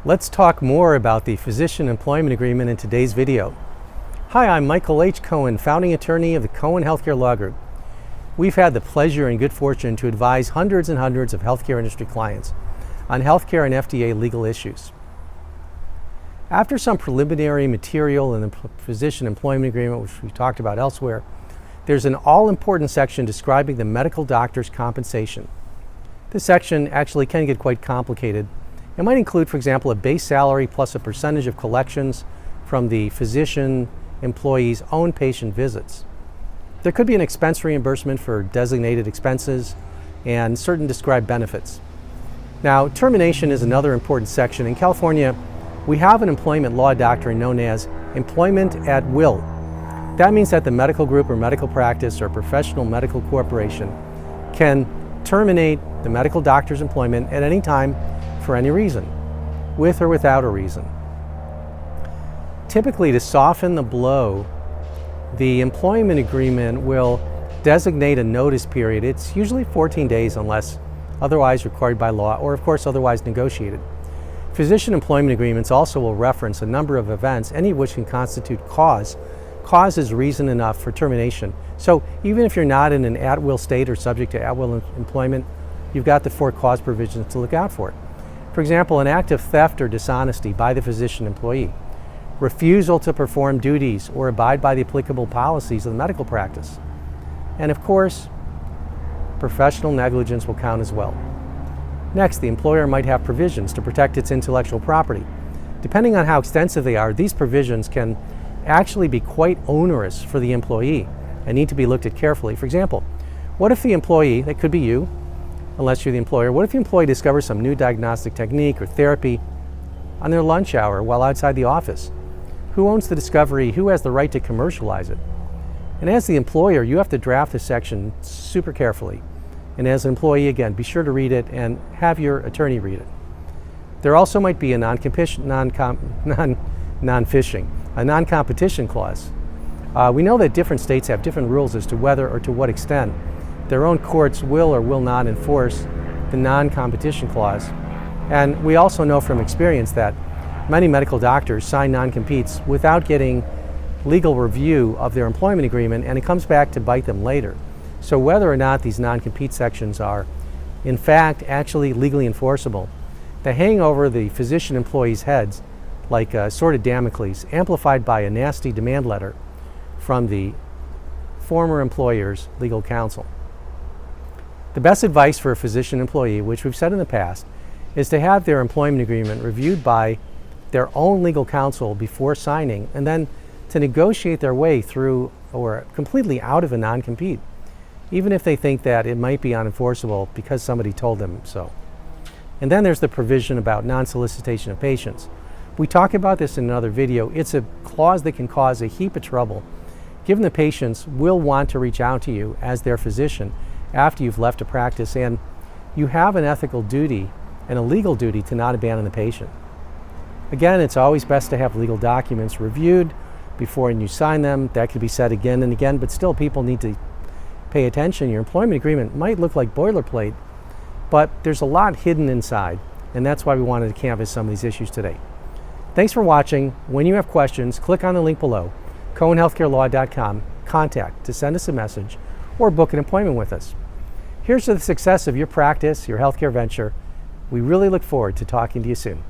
Let's talk more about the Physician Employment Agreement in today's video. Hi, I'm Michael H. Cohen, founding attorney of the Cohen Healthcare Law Group. We've had the pleasure and good fortune to advise hundreds and hundreds of healthcare industry clients on healthcare and FDA legal issues. After some preliminary material in the Physician Employment Agreement, which we talked about elsewhere, there's an all-important section describing the medical doctor's compensation. This section actually can get quite complicated. It might include, for example, a base salary plus a percentage of collections from the physician employee's own patient visits. There could be an expense reimbursement for designated expenses and certain described benefits. Now, termination is another important section. In California, we have an employment law doctrine known as employment at will. That means that the medical group or medical practice or professional medical corporation can terminate the medical doctor's employment at any time for any reason, with or without a reason. Typically, to soften the blow, the employment agreement will designate a notice period. It's usually 14 days unless otherwise required by law or, of course, otherwise negotiated. Physician employment agreements also will reference a number of events, any of which can constitute cause. Cause is reason enough for termination. So even if you're not in an at-will state or subject to at-will employment, you've got the four cause provisions to look out for. For example, an act of theft or dishonesty by the physician employee, refusal to perform duties or abide by the applicable policies of the medical practice, and of course, professional negligence will count as well. Next, the employer might have provisions to protect its intellectual property. Depending on how extensive they are, these provisions can actually be quite onerous for the employee and need to be looked at carefully. For example, what if the employee, that could be you, unless you're the employer, what if the employee discovers some new diagnostic technique or therapy on their lunch hour while outside the office? Who owns the discovery? Who has the right to commercialize it? And as the employer, you have to draft this section super carefully. And as an employee, again, be sure to read it and have your attorney read it. There also might be a non-competition clause. We know that different states have different rules as to whether or to what extent their own courts will or will not enforce the non-competition clause. And we also know from experience that many medical doctors sign non-competes without getting legal review of their employment agreement, and it comes back to bite them later. So whether or not these non-compete sections are in fact actually legally enforceable, they hang over the physician employees' heads like a sword of Damocles, amplified by a nasty demand letter from the former employer's legal counsel. The best advice for a physician employee, which we've said in the past, is to have their employment agreement reviewed by their own legal counsel before signing, and then to negotiate their way through or completely out of a non-compete, even if they think that it might be unenforceable because somebody told them so. And then there's the provision about non-solicitation of patients. We talk about this in another video. It's a clause that can cause a heap of trouble, given the patients will want to reach out to you as their physician after you've left a practice, and you have an ethical duty and a legal duty to not abandon the patient. Again, it's always best to have legal documents reviewed before you sign them. That could be said again and again, but still people need to pay attention. Your employment agreement might look like boilerplate, but there's a lot hidden inside, and that's why we wanted to canvass some of these issues today. Thanks for watching. When you have questions, click on the link below, cohenhealthcarelaw.com, contact to send us a message or book an appointment with us. Here's to the success of your practice, your healthcare venture. We really look forward to talking to you soon.